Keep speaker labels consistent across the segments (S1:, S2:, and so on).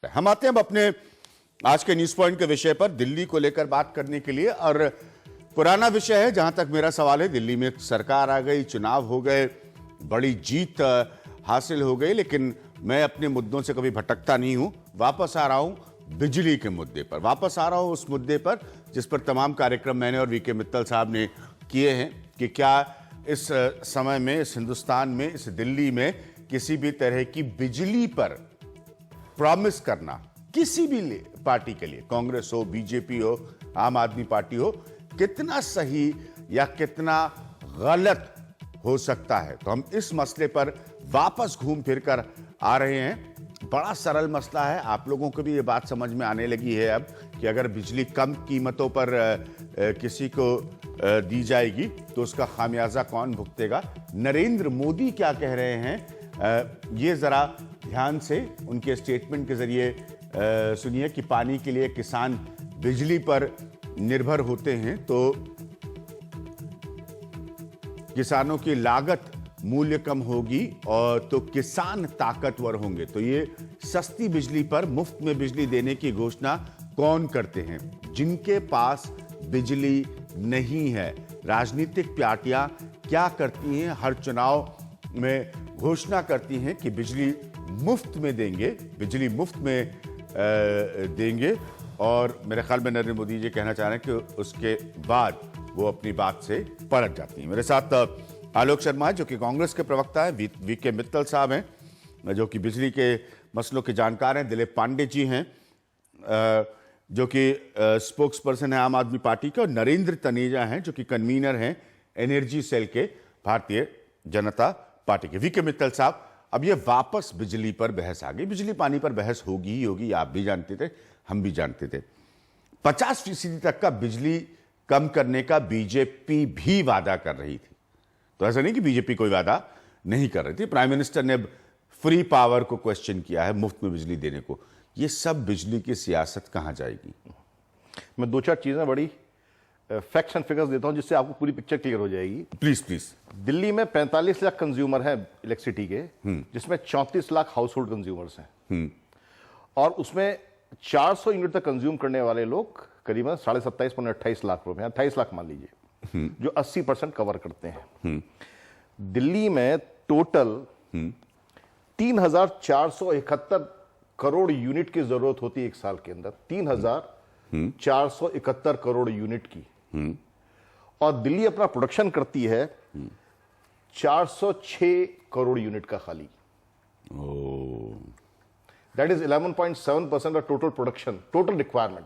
S1: हम आते हैं अब अपने आज के न्यूज पॉइंट के विषय पर दिल्ली को लेकर बात करने के लिए। और पुराना विषय है, जहां तक मेरा सवाल है, दिल्ली में सरकार आ गई, चुनाव हो गए, बड़ी जीत हासिल हो गई, लेकिन मैं अपने मुद्दों से कभी भटकता नहीं हूं। वापस आ रहा हूं बिजली के मुद्दे पर, वापस आ रहा हूं उस मुद्दे पर जिस पर तमाम कार्यक्रम मैंने और वीके मित्तल साहब ने किए हैं कि क्या इस समय में, इस हिंदुस्तान में, इस दिल्ली में किसी भी तरह की बिजली पर प्रॉमिस करना किसी भी पार्टी के लिए, कांग्रेस हो, बीजेपी हो, आम आदमी पार्टी हो, कितना सही या कितना गलत हो सकता है। तो हम इस मसले पर वापस घूम फिर कर आ रहे हैं। बड़ा सरल मसला है, आप लोगों को भी ये बात समझ में आने लगी है अब कि अगर बिजली कम कीमतों पर किसी को दी जाएगी तो उसका खामियाजा कौन भुगतेगा। नरेंद्र मोदी क्या कह रहे हैं, ये जरा ध्यान से उनके स्टेटमेंट के जरिए सुनिए कि पानी के लिए किसान बिजली पर निर्भर होते हैं तो किसानों की लागत मूल्य कम होगी और तो किसान ताकतवर होंगे। तो ये सस्ती बिजली पर मुफ्त में बिजली देने की घोषणा कौन करते हैं? जिनके पास बिजली नहीं है। राजनीतिक पार्टियां क्या करती हैं? हर चुनाव में घोषणा करती हैं कि बिजली मुफ्त में देंगे, बिजली मुफ्त में देंगे, और मेरे ख्याल में नरेंद्र मोदी जी कहना चाह रहे हैं कि उसके बाद वो अपनी बात से परत जाती हैं। मेरे साथ आलोक शर्मा जो कि कांग्रेस के प्रवक्ता हैं, वीके मित्तल साहब हैं जो कि बिजली के मसलों के जानकार हैं, दिलीप पांडे जी हैं जो कि स्पोक्स पर्सन है आम आदमी पार्टी के, और नरेंद्र तनेजा हैं जो कि कन्वीनर हैं एनर्जी सेल के भारतीय जनता पार्टी के। वीके मित्तल साहब, अब ये वापस बिजली पर बहस आ गई। बिजली पानी पर बहस होगी ही होगी, आप भी जानते थे, हम भी जानते थे। 50% तक का बिजली कम करने का बीजेपी भी वादा कर रही थी। तो ऐसा नहीं कि बीजेपी कोई वादा नहीं कर रही थी। प्राइम मिनिस्टर ने फ्री पावर को क्वेश्चन किया है, मुफ्त में बिजली देने को। ये सब बिजली की सियासत कहां जाएगी?
S2: मैं दो चार चीजें बड़ी फैक्ट्स एंड फिगर्स देता हूं जिससे आपको पूरी पिक्चर क्लियर हो जाएगी।
S1: Please please.
S2: दिल्ली में 45 लाख कंज्यूमर हैं इलेक्ट्रिसिटी के, जिसमें 34 लाख हाउस होल्ड कंज्यूमर्स हैं, और उसमें 400 यूनिट तक कंज्यूम करने वाले लोग करीबन 27.28 लाख रुपए, 28 लाख मान लीजिए, जो 80% कवर करते हैं। दिल्ली में टोटल 3,471 करोड़ यूनिट की जरूरत होती है एक साल के अंदर, 3,471 करोड़ यूनिट की, और दिल्ली अपना प्रोडक्शन करती है 406 करोड़ यूनिट का खाली। That is 11.7% of total production, total requirement.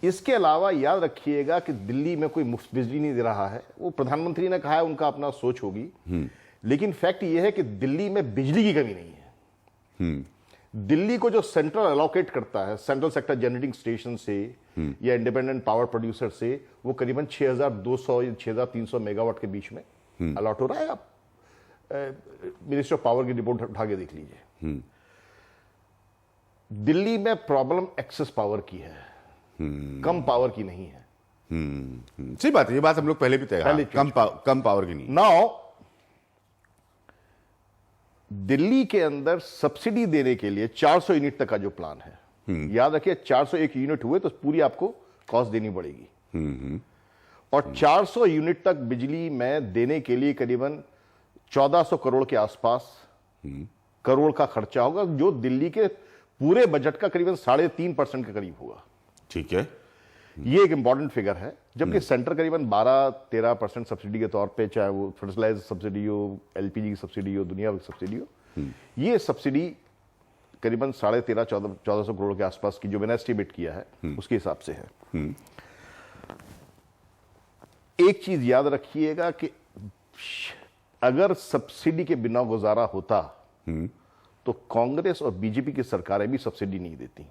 S2: इसके अलावा याद रखिएगा कि दिल्ली में कोई मुफ्त बिजली नहीं दे रहा है। वो प्रधानमंत्री ने कहा है, उनका अपना सोच होगी, लेकिन फैक्ट यह है कि दिल्ली में बिजली की कमी नहीं है। दिल्ली को जो सेंट्रल अलॉकेट करता है, सेंट्रल सेक्टर जनरेटिंग स्टेशन से या इंडिपेंडेंट पावर प्रोड्यूसर से, वो करीबन 6,200 या 6,300 मेगावाट के बीच में अलॉट हो रहा है। आप मिनिस्ट्री ऑफ पावर की रिपोर्ट उठा के देख लीजिए। दिल्ली में प्रॉब्लम एक्सेस पावर की है, कम पावर की नहीं है।
S1: सही बात है, ये बात हम लोग पहले भी तय किया, कम पावर की नहीं।
S2: नाउ दिल्ली के अंदर सब्सिडी देने के लिए 400 यूनिट तक का जो प्लान है, याद रखिए 401 यूनिट हुए तो पूरी आपको कॉस्ट देनी पड़ेगी, और 400 यूनिट तक बिजली में देने के लिए करीबन 1400 करोड़ के आसपास करोड़ का खर्चा होगा, जो दिल्ली के पूरे बजट का करीबन 3.5% के करीब होगा।
S1: ठीक है,
S2: ये एक इंपॉर्टेंट फिगर है। जबकि सेंटर करीबन 12-13% सब्सिडी के तौर पे, चाहे वो फर्टिलाइजर सब्सिडी हो, एलपीजी की सब्सिडी हो, दुनिया की सब्सिडी हो, ये सब्सिडी करीबन 13,500-1400 करोड़ के आसपास की जो मैंने एस्टिमेट किया है उसके हिसाब से है। एक चीज याद रखिएगा कि अगर सब्सिडी के बिना गुजारा होता तो कांग्रेस और बीजेपी की सरकारें भी सब्सिडी नहीं देती।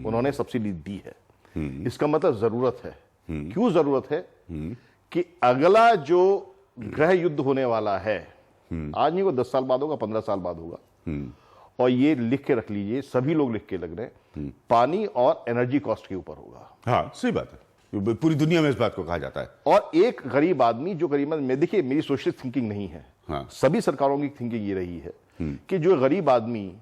S2: उन्होंने सब्सिडी दी है। इसका मतलब जरूरत है। क्यों जरूरत है? कि अगला जो गृह युद्ध होने वाला है, आज नहीं, वो 10 साल बाद होगा, 15 साल बाद होगा, और ये लिख के रख लीजिए, सभी लोग लिख के लग रहे हैं, पानी और एनर्जी कॉस्ट के ऊपर होगा।
S1: हाँ, सही बात है, पूरी दुनिया में इस बात को कहा जाता है।
S2: और एक गरीब आदमी जो करीबन, मैं देखिए मेरी सोशलिस्ट थिंकिंग नहीं है,
S1: हाँ।
S2: सभी सरकारों की थिंकिंग ये रही है कि जो गरीब आदमी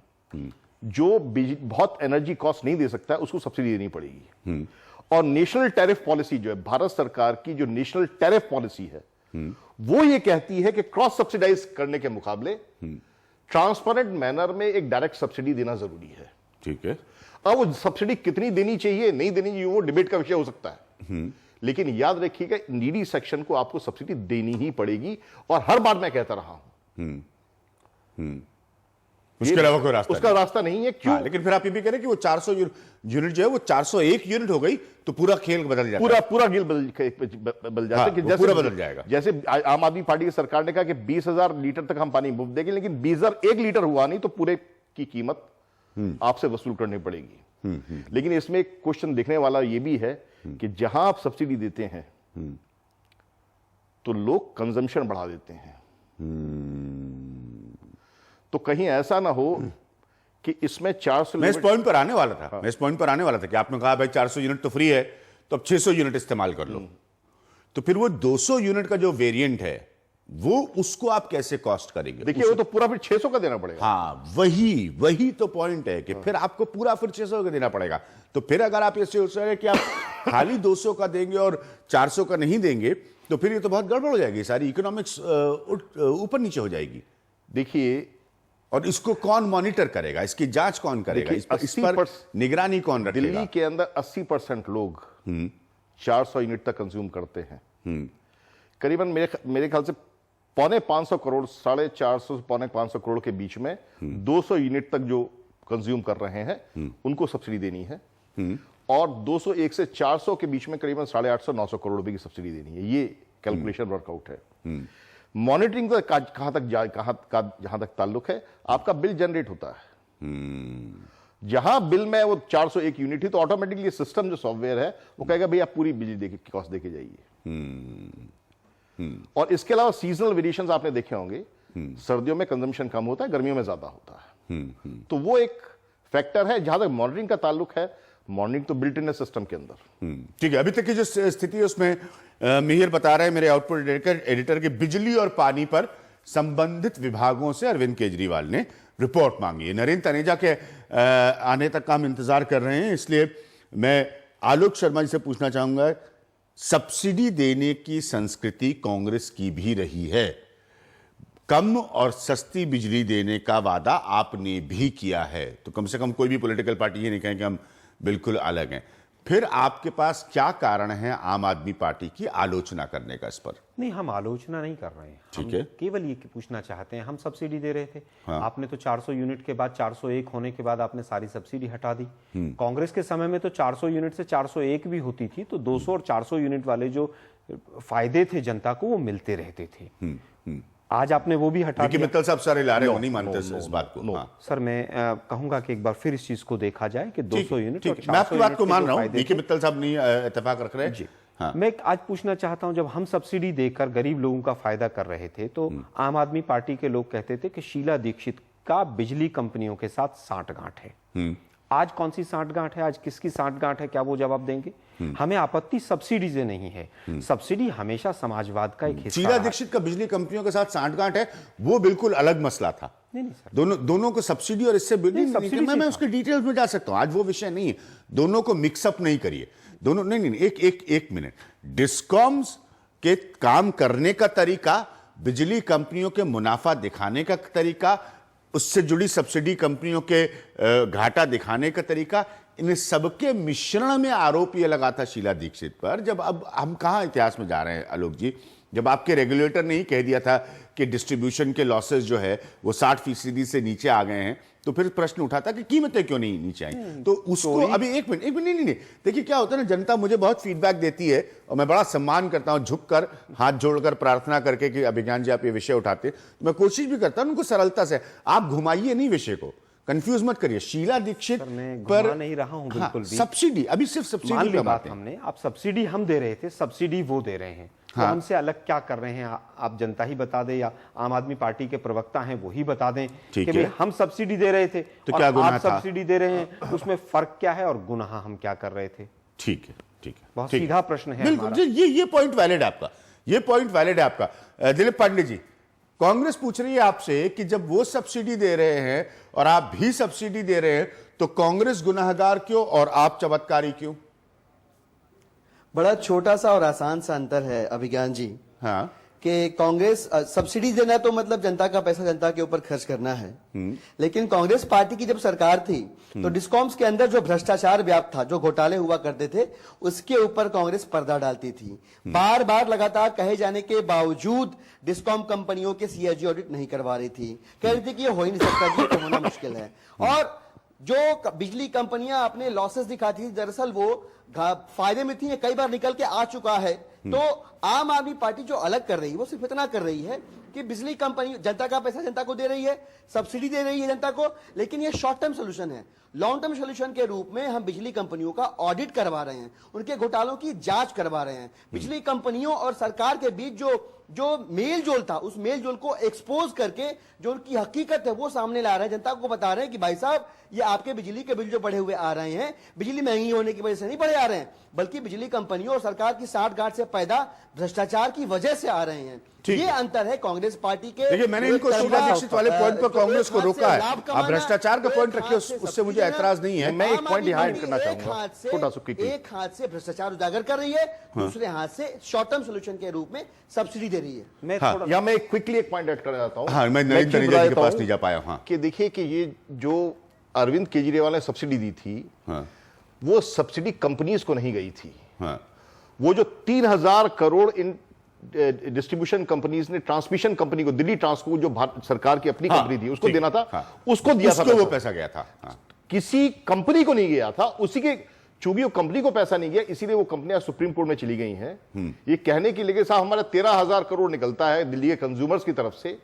S2: जो बहुत एनर्जी कॉस्ट नहीं दे सकता है उसको सब्सिडी देनी पड़ेगी। और नेशनल टैरिफ पॉलिसी जो है भारत सरकार की, जो नेशनल टैरिफ पॉलिसी है, वो ये कहती है कि क्रॉस सब्सिडाइज करने के मुकाबले ट्रांसपेरेंट मैनर में एक डायरेक्ट सब्सिडी देना जरूरी है।
S1: ठीक है।
S2: अब वो सब्सिडी कितनी देनी चाहिए, नहीं देनी चाहिए, वो डिबेट का विषय हो सकता है, लेकिन याद रखिएगा नीडी सेक्शन को आपको सब्सिडी देनी ही पड़ेगी। और हर बार मैं कहता रहा हूं
S1: उसके अलावा कोई रास्ता
S2: उसका रास्ता नहीं है। क्यों?
S1: लेकिन फिर आप ये भी कह रहे हैं कि वो 400 यूनिट जो है वो 401 यूनिट हो गई तो पूरा खेल बदल जाता है।
S2: पूरा खेल बदल जाता है कि
S1: वो पूरा बदल जाएगा।
S2: जैसे आम आदमी पार्टी की सरकार ने कहा कि 20,000 लीटर तक हम पानी मुफ्त देंगे, लेकिन 20,001 लीटर हुआ नहीं तो पूरे की कीमत आपसे वसूल करनी पड़ेगी। लेकिन इसमें एक क्वेश्चन देखने वाला यह भी है कि जहां आप सब्सिडी देते हैं तो लोग कंजम्पशन बढ़ा देते हैं। तो कहीं ऐसा ना हो कि इसमें 400
S1: मैं इस पॉइंट पर आने वाला था। मैं इस पॉइंट पर आने वाला था कि आपने कहा भाई 400 यूनिट तो फ्री है तो अब 600 यूनिट इस्तेमाल कर लो। तो फिर वो 200 यूनिट का जो वेरिएंट है वो उसको आप कैसे कॉस्ट करेंगे?
S2: देखिए वो तो पूरा फिर 600 का देना पड़ेगा।
S1: हाँ, वही तो पॉइंट है कि फिर आपको पूरा फिर 600 का देना पड़ेगा। तो फिर अगर आप ये सोच रहे हैं कि आप खाली 200 का देंगे और 400 का नहीं देंगे तो फिर ये तो बहुत गड़बड़ हो जाएगी, सारी इकोनॉमिक्स ऊपर नीचे हो जाएगी।
S2: देखिए,
S1: और इसको कौन मॉनिटर करेगा, इसकी जांच कौन करेगा, इस पर निगरानी कौन रखेगा?
S2: दिल्ली के अंदर 80% लोग 400 यूनिट तक कंज्यूम करते हैं। करीबन मेरे ख्याल से 450 करोड़, 450 से 450 करोड़ के बीच में 200 यूनिट तक जो कंज्यूम कर रहे हैं उनको सब्सिडी देनी है। और 201 से 400 के बीच में करीबन 850-900 करोड़ रुपए की सब्सिडी देनी है। ये कैलकुलेशन वर्कआउट है। मॉनिटरिंग का जहां तक ताल्लुक है, आपका बिल जनरेट होता है। जहां बिल में वो 401 यूनिट ही तो ऑटोमेटिकली सिस्टम जो सॉफ्टवेयर है वो कहेगा भाई आप पूरी बिजली की कॉस्ट देके जाइए। और इसके अलावा सीजनल वेरिएशंस आपने देखे होंगे, सर्दियों में कंजम्पशन कम होता है, गर्मियों में ज्यादा होता है। तो वो एक फैक्टर है। जहां तक मॉनिटरिंग का ताल्लुक है, मॉर्निंग तो बिल्ट इन है सिस्टम के अंदर।
S1: ठीक है। अभी तक की जो स्थिति है उसमें मिहिर बता रहे हैं, मेरे आउटपुट एडिटर के, बिजली और पानी पर संबंधित विभागों से अरविंद केजरीवाल ने रिपोर्ट मांगी है। नरेंद्र तनेजा के आने तक का हम इंतजार कर रहे हैं, इसलिए मैं आलोक शर्मा जी से पूछना चाहूंगा, सब्सिडी देने की संस्कृति कांग्रेस की भी रही है, कम और सस्ती बिजली देने का वादा आपने भी किया है, तो कम से कम कोई भी पॉलिटिकल पार्टी ये नहीं कहें कि हम बिल्कुल अलग हैं। फिर आपके पास क्या कारण है आम आदमी पार्टी की आलोचना करने का इस पर?
S3: नहीं, हम आलोचना नहीं कर रहे हैं।
S1: ठीक है,
S3: केवल ये पूछना चाहते हैं, हम सब्सिडी दे रहे थे।
S1: हाँ।
S3: आपने तो 400 यूनिट के बाद 401 होने के बाद आपने सारी सब्सिडी हटा दी। कांग्रेस के समय में तो 400 यूनिट से 401 भी होती थी, तो 200 और 400 यूनिट वाले जो फायदे थे जनता को वो मिलते रहते थे। आज आपने वो भी हटा दिया।
S1: मित्तल साहब सारे ला रहे हो, नहीं मानते इस बात को। हाँ।
S3: सर मैं कहूंगा कि एक बार फिर इस चीज को देखा जाए कि 200 यूनिट और 400
S1: मैं आपकी बात को मान रहा हूं,
S3: यूनिट
S1: देखिए मित्तल साहब नहीं इत्तेफाक रख रहे हैं।
S3: हाँ। मैं आज पूछना चाहता हूं, जब हम सब्सिडी देकर गरीब लोगों का फायदा कर रहे थे तो आम आदमी पार्टी के लोग कहते थे कि शीला दीक्षित का बिजली कंपनियों के साथ सांठगांठ है। आज कौन सी सांठगांठ है, आज किसकी सांठगांठ है, क्या वो जवाब देंगे? हमें आपत्ति सब्सिडी से नहीं है। सब्सिडी हमेशा समाजवाद का एक हिस्सा
S1: शीला दीक्षित का बिजली कंपनियों के साथ सांठगांठ है, वो बिल्कुल अलग मसला था।
S3: नहीं सर,
S1: दोनों को सब्सिडी और इससे मैं उसके डिटेल्स में जा सकता हूं, आज वो विषय नहीं है। दोनों को मिक्सअप नहीं करिए, दोनों नहीं, एक मिनट। डिस्कॉम्स के काम करने का तरीका, बिजली कंपनियों के मुनाफा दिखाने का तरीका, उससे जुड़ी सब्सिडी कंपनियों के घाटा दिखाने का तरीका, इन सबके मिश्रण में आरोप यह लगा था शीला दीक्षित पर। जब अब हम कहां इतिहास में जा रहे हैं आलोक जी, जब आपके रेगुलेटर ने ही कह दिया था कि डिस्ट्रीब्यूशन के लॉसेस जो है वो 60% से नीचे आ गए हैं, तो फिर प्रश्न उठा था कि कीमतें क्यों नहीं नीचे आई। तो उसको अभी एक मिनट नहीं, देखिए क्या होता है ना, जनता मुझे बहुत फीडबैक देती है और मैं बड़ा सम्मान करता हूं, झुककर हाथ जोड़कर प्रार्थना करके कि अभिज्ञान जी आप ये विषय उठाते, तो मैं कोशिश भी करता हूं उनको सरलता से, आप घुमाइए नहीं विषय को, कंफ्यूज मत करिए। शीला दीक्षित पर
S3: नहीं रहा हूं बिल्कुल भी।
S1: सब्सिडी, अभी सिर्फ सब्सिडी की बात
S3: हमने, आप सब्सिडी हम दे रहे थे, सब्सिडी वो दे रहे हैं। तो हमसे अलग क्या कर रहे हैं, आप जनता ही बता दें या आम आदमी पार्टी के प्रवक्ता हैं वो ही बता दें कि भाई हम सब्सिडी दे रहे थे
S1: तो क्या गुनाह था,
S3: सब्सिडी दे रहे हैं, उसमें फर्क क्या है और गुनाह हम क्या कर रहे थे।
S1: ठीक है,
S3: बहुत सीधा प्रश्न है।
S1: बिल्कुल, ये पॉइंट वैलिड है आपका, ये पॉइंट वैलिड है आपका। दिलीप पांडे जी, कांग्रेस पूछ रही है आपसे कि जब वो सब्सिडी दे रहे हैं और आप भी सब्सिडी दे रहे हैं तो कांग्रेस गुनाहगार क्यों और आप चमत्कारी क्यों?
S4: बड़ा छोटा सा और आसान सा अंतर है अभिज्ञान जी
S1: हाँ,
S4: कि कांग्रेस सब्सिडी देना तो मतलब जनता का पैसा जनता के ऊपर खर्च करना है, लेकिन कांग्रेस पार्टी की जब सरकार थी तो डिस्कॉम्स के अंदर जो भ्रष्टाचार व्याप्त था, जो घोटाले हुआ करते थे, उसके ऊपर कांग्रेस पर्दा डालती थी। बार बार लगातार कहे जाने के बावजूद डिस्कॉम कंपनियों के सीएजी ऑडिट नहीं करवा रही थी, कह रही थी कि ये हो ही नहीं सकता जी, तो होना मुश्किल है। और जो बिजली कंपनियां अपने लॉसेस दिखाती थी, दरअसल वो फायदे में थी, कई बार निकल के आ चुका है। तो आम आदमी पार्टी जो अलग कर रही है वो सिर्फ इतना कर रही है कि बिजली कंपनी जनता का पैसा जनता को दे रही है, सब्सिडी दे रही है जनता को, लेकिन ये शॉर्ट टर्म सोल्यूशन है। लॉन्ग टर्म सोल्यूशन के रूप में हम बिजली कंपनियों का ऑडिट करवा रहे हैं, उनके घोटालों की जांच करवा रहे हैं। बिजली कंपनियों और सरकार के बीच जो मेल जोल था, उस मेल जोल को एक्सपोज करके जो उनकी हकीकत है वो सामने ला रहे हैं, जनता को बता रहे हैं कि भाई साहब ये आपके बिजली के बिल जो बढ़े हुए आ रहे हैं, बिजली महंगी होने की वजह से नहीं बढ़े आ रहे हैं, बल्कि बिजली कंपनियों और सरकार की साठगांठ से पैदा भ्रष्टाचार की वजह से आ रहे हैं। ये अंतर है कांग्रेस पार्टी के।
S1: देखिए, मैंने इनको शीला दीक्षित वाले पॉइंट पर कांग्रेस को रोका है। आप भ्रष्टाचार का पॉइंट रखिए, उससे मुझे ऐतराज नहीं है।
S2: मैं एक पॉइंट यहाँ ऐड करना चाहूंगा, छोटा सा क्विकली।
S4: एक हाथ से भ्रष्टाचार उजागर कर रही है, दूसरे हाथ से शॉर्ट टर्म सोल्यूशन के रूप में सब्सिडी दे रही है।
S2: या मैं क्विकली एक पॉइंट ऐड करना चाहता हूँ।
S1: हाँ, मैं नरेंद्र तनेजा जी के पास नहीं जा पाया। हाँ,
S2: कि देखिए कि ये जो अरविंद केजरीवाल ने सब्सिडी दी थी,
S1: हाँ,
S2: वो सब्सिडी कंपनीज को नहीं गई थी।
S1: हाँ,
S2: वो जो 3000 करोड़ इन डिस्ट्रीब्यूशन कंपनीज ने ट्रांसमिशन कंपनी को, दिल्ली ट्रांसको, जो भारत सरकार की अपनी कंपनी थी, उसको देना था, उसको दिया था,
S1: वो पैसा गया था।
S2: किसी कंपनी को नहीं गया था। उसी के चूंकि वो कंपनी को पैसा नहीं गया, इसीलिए वो कंपनियां सुप्रीम कोर्ट में चली गई हैं। ये कहने के लिए साहब हमारा 13,000 करोड़ निकलता है दिल्ली के कंज्यूमर्स की तरफ से,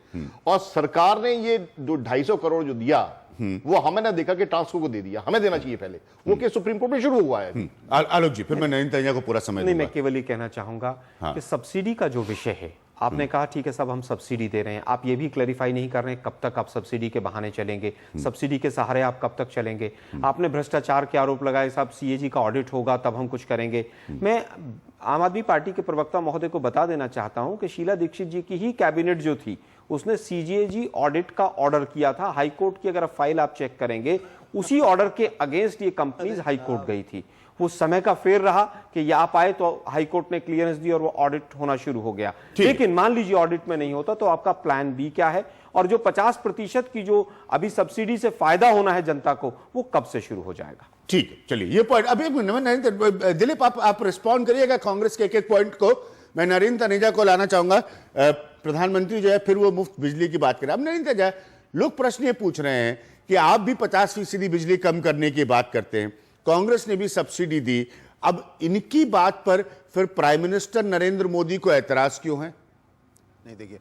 S2: और सरकार ने ये जो 250 करोड़ जो दिया वो हमें ना देखा कि ट्रांसको को दे दिया, हमें देना चाहिए पहले। वो केस सुप्रीम कोर्ट में शुरू हुआ है।
S1: आलोक जी, फिर मैं नरेंद्र तनेजा को पूरा समय
S3: नहीं, मैं केवल ये कहना चाहूंगा कि सब्सिडी का जो विषय है, आपने कहा ठीक है सब हम सब्सिडी दे रहे हैं, आप ये भी क्लैरिफाई नहीं कर रहे हैं कब तक आप सब्सिडी के बहाने चलेंगे, सब्सिडी के सहारे आप कब तक चलेंगे। आपने भ्रष्टाचार के आरोप लगाए, साहब सीएजी का ऑडिट होगा तब हम कुछ करेंगे। मैं आम आदमी पार्टी के प्रवक्ता महोदय को बता देना चाहता हूं कि शीला दीक्षित जी की ही कैबिनेट जो थी उसने सीजेजी ऑडिट का ऑर्डर किया था। हाईकोर्ट की अगर फाइल आप चेक करेंगे, उसी ऑर्डर के अगेंस्ट ये कंपनीज हाईकोर्ट गई थी। वो समय का फेर रहा कि ये आप आए तो हाईकोर्ट ने क्लियरेंस दी और वो ऑडिट होना शुरू हो गया। लेकिन मान लीजिए ऑडिट में नहीं होता तो आपका प्लान बी क्या है, और जो 50% की जो अभी सब्सिडी से फायदा होना है जनता को, वो कब से शुरू हो जाएगा?
S1: ठीक है, चलिए ये पॉइंट अभी नरेंद्र, दिलीप आप रिस्पॉन्ड करिएगा कांग्रेस के एक एक पॉइंट को। मैं नरेंद्र तनेजा को लाना चाहूंगा। प्रधानमंत्री जो है फिर वो मुफ्त बिजली की बात करें। अब नरेंद्र तनेजा, लोग प्रश्न ये पूछ रहे हैं कि आप भी 50% बिजली कम करने की बात करते हैं, कांग्रेस ने भी सब्सिडी दी, अब इनकी बात पर फिर प्राइम मिनिस्टर नरेंद्र मोदी को ऐतराज क्यों है?
S5: नहीं, देखिए,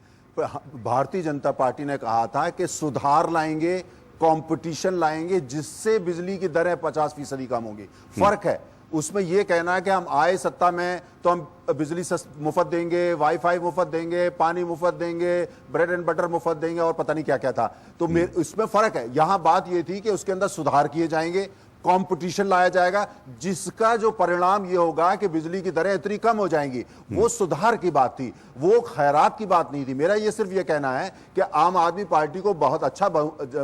S5: भारतीय जनता पार्टी ने कहा था कि सुधार लाएंगे, कंपटीशन लाएंगे, जिससे बिजली की दरें 50% कम होगी। फर्क है उसमें यह कहना है कि हम आए सत्ता में तो हम बिजली मुफ्त देंगे, वाईफाई मुफ्त देंगे, पानी मुफ्त देंगे, ब्रेड एंड बटर मुफ्त देंगे और पता नहीं क्या क्या था। तो इसमें फर्क है। यहां बात यह थी कि उसके अंदर सुधार किए जाएंगे, कंपटीशन लाया जाएगा, जिसका जो परिणाम ये होगा कि बिजली की दरें इतनी कम हो जाएंगी। वो सुधार की बात थी, वो खैरात की बात नहीं थी। मेरा ये सिर्फ ये कहना है कि आम आदमी पार्टी को बहुत अच्छा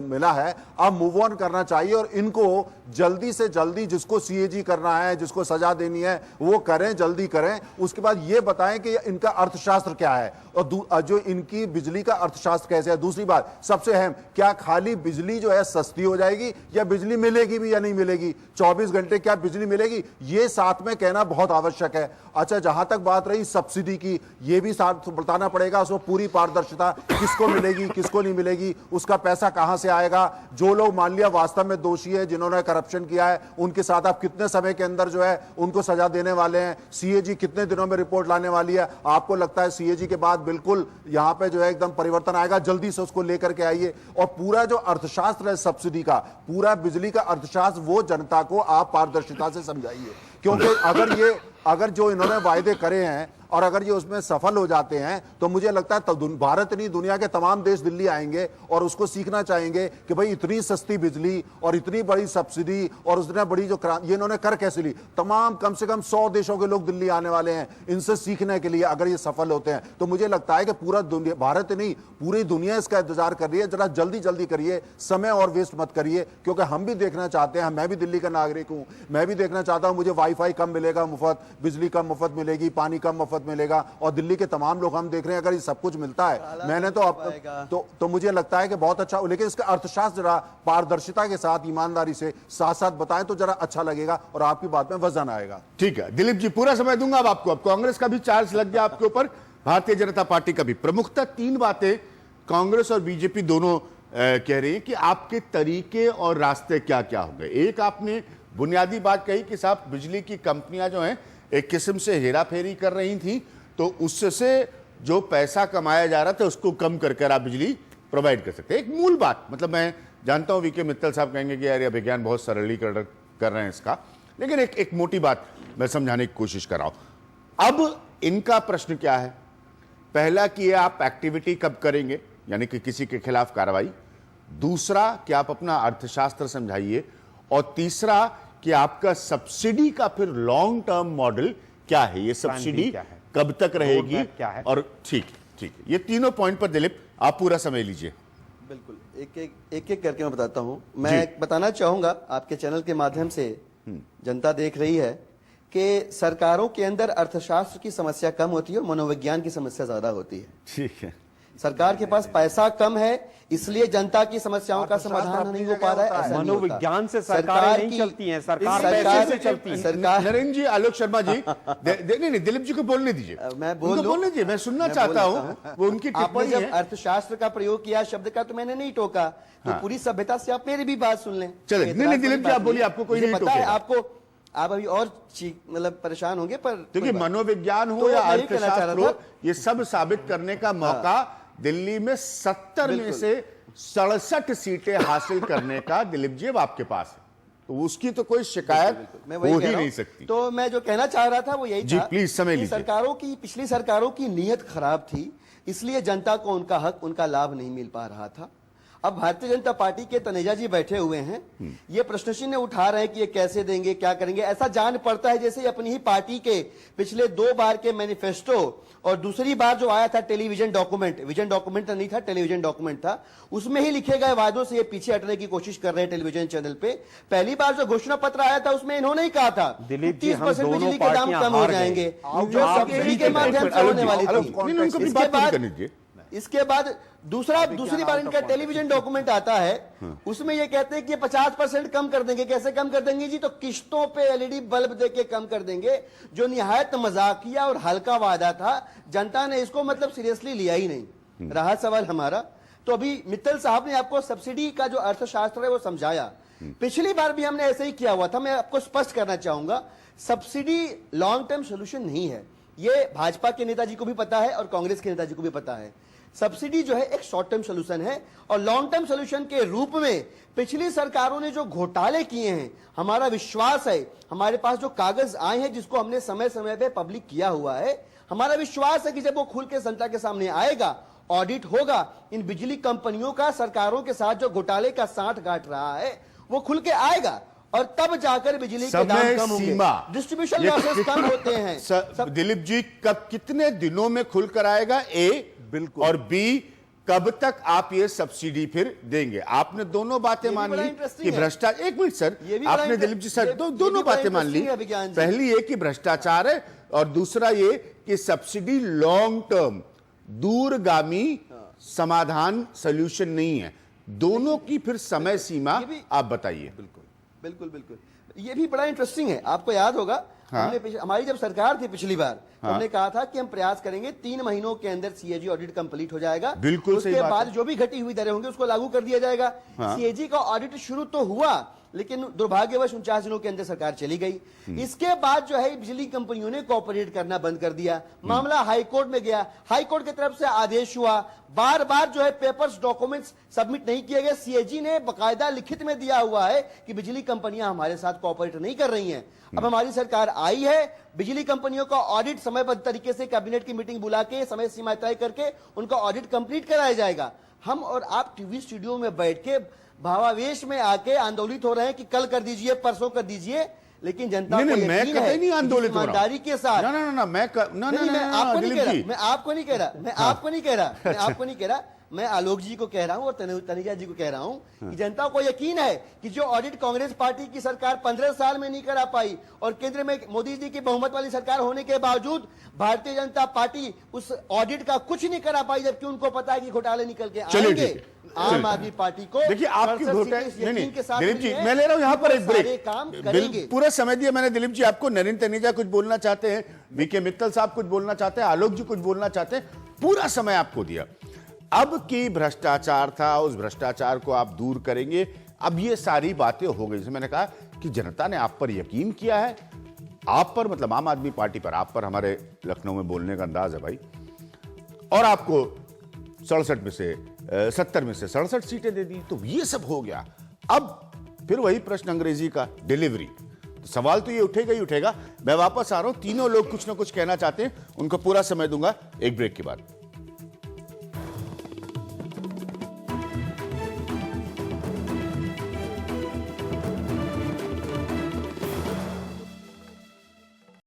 S5: मिला है, अब मूव ऑन करना चाहिए और इनको जल्दी से जल्दी जिसको सीएजी करना है, जिसको सजा देनी है वो करें, जल्दी करें। उसके बाद ये बताएं कि इनका अर्थशास्त्र क्या है और जो इनकी बिजली का अर्थशास्त्र कैसे है। दूसरी बात सबसे अहम, क्या खाली बिजली जो है सस्ती हो जाएगी या बिजली मिलेगी भी या नहीं मिलेगी, 24 घंटे क्या बिजली मिलेगी, ये साथ में कहना बहुत आवश्यक है। अच्छा, जहां तक बात रही सब्सिडी की, ये भी साथ बताना पड़ेगा, उसमें पूरी पारदर्शिता, किसको मिलेगी किसको नहीं मिलेगी, उसका पैसा कहां से आएगा। जो लोग मान लिया वास्तव में दोषी है, जिन्होंने करप्शन किया है, उनके साथ आप कितने समय के अंदर जो है उनको सजा देने वाले हैं। सीएजी कितने दिनों में रिपोर्ट लाने वाली है। आपको लगता है सीएजी के बाद बिल्कुल यहां पे जो है एकदम परिवर्तन आएगा, जल्दी से उसको लेकर के आइए। और पूरा जो अर्थशास्त्र है सब्सिडी का, पूरा बिजली का अर्थशास्त्र, वो जनता को आप पारदर्शिता से समझाइए। क्योंकि अगर जो इन्होंने वायदे करे हैं, और अगर ये उसमें सफल हो जाते हैं तो मुझे लगता है भारत नहीं दुनिया के तमाम देश दिल्ली आएंगे और उसको सीखना चाहेंगे कि भाई इतनी सस्ती बिजली और इतनी बड़ी सब्सिडी और उतनी बड़ी जो ये इन्होंने कर कैसे ली। तमाम कम से कम 100 देशों के लोग दिल्ली आने वाले हैं इनसे सीखने के लिए, अगर ये सफल होते हैं तो मुझे लगता है कि पूरा दुनिया, भारत नहीं पूरी दुनिया इसका इंतजार कर रही है। जरा जल्दी जल्दी करिए, समय और वेस्ट मत करिए, क्योंकि हम भी देखना चाहते हैं, मैं भी दिल्ली का नागरिक हूं, मैं भी देखना चाहता हूं मुझे वाईफाई कम मिलेगा मुफ्त, बिजली कम मुफ्त मिलेगी, पानी कम मुफ्त मिलेगा, और दिल्ली के तमाम लोग हम देख रहे हैं अगर ये सब कुछ मिलता है मैंने तो मुझे लगता है कि बहुत अच्छा। लेकिन इसका अर्थशास्त्र जरा पारदर्शिता के साथ ईमानदारी से साथ साथ बताएं तो जरा अच्छा लगेगा और आपकी बात में वजन आएगा।
S1: ठीक है दिलीप जी, पूरा समय दूंगा अब आपको। अब कांग्रेस का भी चार्ज लग गया आपके ऊपर, भारतीय जनता पार्टी का भी। प्रमुखता 3 बातें कांग्रेस और बीजेपी दोनों कह रही है कि आपके तरीके और रास्ते क्या क्या हो गए। एक, आपने बुनियादी बात कही कि साहब बिजली की कंपनियां जो हैं एक किस्म से हेरा फेरी कर रही थी, तो उससे जो पैसा कमाया जा रहा था उसको कम कर आप बिजली प्रोवाइड कर सकते हैं। एक मूल बात, मतलब मैं जानता हूं वीके मित्तल साहब कहेंगे कि यार ये विज्ञान बहुत सरलीकरण कर रहे हैं इसका, लेकिन एक मोटी बात मैं समझाने की कोशिश कर रहा हूं। अब इनका प्रश्न क्या है? पहला कि ये आप एक्टिविटी कब करेंगे, यानी कि किसी के खिलाफ कार्रवाई। दूसरा कि आप अपना अर्थशास्त्र समझाइए। और तीसरा कि आपका सब्सिडी का फिर लॉन्ग टर्म मॉडल क्या है, ये सब्सिडी कब तक रहेगी
S3: क्या है?
S1: और ठीक है, ये तीनों पॉइंट पर दिलीप आप पूरा समय लीजिए।
S4: बिल्कुल, एक करके मैं बताता हूं। मैं बताना चाहूंगा, आपके चैनल के माध्यम से जनता देख रही है कि सरकारों के अंदर अर्थशास्त्र की समस्या कम होती है और मनोविज्ञान की समस्या ज्यादा होती है।
S1: ठीक है,
S4: सरकार के पास पैसा कम है इसलिए जनता की समस्याओं का समाधान नहीं हो पा रहा है। ऐसा नहीं होता।
S3: मनोविज्ञान से सरकारें नहीं चलती हैं, सरकार पैसे से चलती है।
S4: सरकार,
S1: नरेंद्र जी, आलोक शर्मा जी, नहीं दिलीप जी को बोलने दीजिए,
S4: मैं
S1: बोलने दीजिए, मैं सुनना चाहता हूं वो उनकी
S4: आपने
S1: टिप्पणी
S4: जब
S1: है।
S4: अर्थशास्त्र का प्रयोग किया शब्द का तो मैंने नहीं टोका, तो पूरी सभ्यता से आप मेरी भी बात सुन लें।
S1: चलिए, नहीं दिलीप जी आप बोलिए, आपको कोई नहीं
S4: पता है
S1: टोकेगा।
S4: आपको, आप अभी और मतलब परेशान होंगे, पर
S1: देखिए मनोविज्ञान हो या अर्थशास्त्र हो, ये सब साबित करने का मौका दिल्ली में 70 में से 67 सीटें हासिल करने का दिलीप जी अब आपके पास है, तो उसकी तो कोई शिकायत हो ही नहीं सकती।
S4: तो मैं जो कहना चाह रहा था वो यही
S1: जी,
S4: था
S1: प्लीज समय
S4: कि
S1: लीजिए।
S4: पिछली सरकारों की नीयत खराब थी, इसलिए जनता को उनका हक, उनका लाभ नहीं मिल पा रहा था। अब भारतीय जनता पार्टी के तनेजा जी बैठे हुए हैं, ये प्रश्न चिन्ह उठा रहे हैं कि ये कैसे देंगे, क्या करेंगे। ऐसा जान पड़ता है जैसे अपनी ही पार्टी के पिछले 2 बार के मैनिफेस्टो और दूसरी बार जो आया था टेलीविजन डॉक्यूमेंट, विजन डॉक्यूमेंट नहीं था, टेलीविजन डॉक्यूमेंट था, उसमें ही लिखे गए वादों से ये पीछे हटने की कोशिश कर रहे हैं टेलीविजन चैनल पे। पहली बार जो घोषणा पत्र आया था उसमें इन्होंने ही कहा था 30% बिजली के दाम कम हो जाएंगे, जो सब्सिडी के माध्यम से होने वाली थी। इसके बाद दूसरी बार इनका टेलीविजन डॉक्यूमेंट आता है, उसमें ये कहते हैं कि 50% कम कर देंगे। कैसे कम कर देंगे जी? तो किश्तों पे एलईडी बल्ब देके कम कर देंगे, जो निहायत मजाकिया और हल्का वादा था। जनता ने इसको मतलब सीरियसली लिया ही नहीं। रहा सवाल हमारा, तो अभी मित्तल साहब ने आपको सब्सिडी का जो अर्थशास्त्र है वो समझाया। पिछली बार भी हमने ऐसे ही किया हुआ था। मैं आपको स्पष्ट करना चाहूंगा, सब्सिडी लॉन्ग टर्म सोल्यूशन नहीं है। ये भाजपा के नेताजी को भी पता है और कांग्रेस के नेताजी को भी पता है। सब्सिडी जो है एक शॉर्ट टर्म सोल्यूशन है, और लॉन्ग टर्म सोल्यूशन के रूप में पिछली सरकारों ने जो घोटाले किए हैं, हमारा विश्वास है, हमारे पास जो कागज आए हैं जिसको हमने समय समय पे पब्लिक किया हुआ है, हमारा विश्वास है कि जब वो खुल के जनता के सामने आएगा, ऑडिट होगा, इन बिजली कंपनियों का सरकारों के साथ जो घोटाले का साठ गांठ रहा है वो खुल के आएगा, और तब जाकर बिजली के दाम कम होंगे, डिस्ट्रीब्यूशन लॉसेस कम होते हैं।
S1: दिलीप जी, कब कितने दिनों में खुल कर आएगा? ए
S5: बिल्कुल,
S1: और बी कब तक आप ये सब्सिडी फिर देंगे? आपने दोनों बातें मान ली कि भ्रष्टाचार, एक मिनट सर, आपने दिलीप जी सर दोनों बातें मान ली। पहली ये कि भ्रष्टाचार है, और दूसरा ये कि सब्सिडी लॉन्ग टर्म दूरगामी समाधान सोल्यूशन नहीं है। दोनों की फिर समय सीमा आप बताइए।
S4: बिल्कुल, ये भी बड़ा इंटरेस्टिंग है। आपको याद होगा, हमने हमारी जब सरकार थी पिछली बार, हमने कहा था कि हम प्रयास करेंगे 3 महीनों के अंदर सीएजी ऑडिट कंप्लीट हो जाएगा।
S1: बिल्कुल,
S4: उसके बाद जो भी घटी हुई दरें होंगी उसको लागू कर दिया जाएगा। सीएजी का ऑडिट शुरू तो हुआ, लेकिन दुर्भाग्यवश 49 दिनों के अंदर सरकार चली गई। इसके बाद जो है बिजली कंपनियों ने कोऑपरेट करना बंद कर दिया। मामला हाईकोर्ट में गया, हाईकोर्ट की तरफ से आदेश हुआ, बार बार जो है पेपर्स डॉक्यूमेंट्स सबमिट नहीं किए गए। सीएजी ने बकायदा लिखित में दिया हुआ है कि बिजली कंपनियां हमारे साथ कोऑपरेट नहीं कर रही हैं। अब हमारी सरकार आई है, बिजली कंपनियों का ऑडिट समयबद्ध तरीके से कैबिनेट की मीटिंग बुला के समय सीमा तय करके उनका ऑडिट कंप्लीट कराया जाएगा। हम और आप टीवी स्टूडियो में बैठ के भावावेश में आके आंदोलित हो रहे हैं कि कल कर दीजिए, परसों कर दीजिए, लेकिन जनता को
S1: नहीं, मैं
S4: यकीन
S1: कतई
S4: है
S1: नहीं आंदोलित हो रहा हूं।
S4: ईमानदारी के साथ
S1: ना मैं
S4: आपको नहीं कह रहा,
S1: दिलीप जी,
S4: मैं आपको नहीं कह रहा, मैं आपको नहीं कह रहा, मैं आपको नहीं कह रहा, मैं आलोक जी को कह रहा हूं और तनेजा जी को कह रहा हूं कि जनता को यकीन है कि जो ऑडिट कांग्रेस पार्टी की सरकार 15 साल में नहीं करा पाई और केंद्र में मोदी जी की बहुमत वाली सरकार होने के बावजूद भारतीय जनता पार्टी उस ऑडिट का कुछ नहीं करा पाई, जबकि उनको पता है कि घोटाले निकल के आएंगे। आम आदमी पार्टी को
S1: देखिए आपकी घोटाले
S4: यकीन के साथ
S1: दिलीप जी, मैं ले रहा हूं यहां पर एक
S4: सारे
S1: ब्रेक,
S4: काम करेंगे।
S1: पूरा समय दिया मैंने दिलीप जी आपको। नरेंद्र तनेजा कुछ बोलना चाहते हैं, वीके मित्तल साहब कुछ बोलना चाहते हैं, आलोक जी कुछ बोलना चाहते हैं, पूरा समय आपको दिया। अब की भ्रष्टाचार था, उस भ्रष्टाचार को आप दूर करेंगे। अब ये सारी बातें हो गई, जैसे मैंने कहा कि जनता ने आप पर यकीन किया है, आप पर मतलब आम आदमी पार्टी पर, आप पर हमारे लखनऊ में बोलने का अंदाज है भाई, और आपको 67 में से 70 में से 67 सीटें दे दी, तो ये सब हो गया। अब फिर वही प्रश्न अंग्रेजी का, डिलीवरी। तो सवाल तो ये उठेगा ही उठेगा। मैं वापस आ रहा हूं, तीनों लोग कुछ ना कुछ कहना चाहते हैं, उनको पूरा समय दूंगा एक ब्रेक के बाद।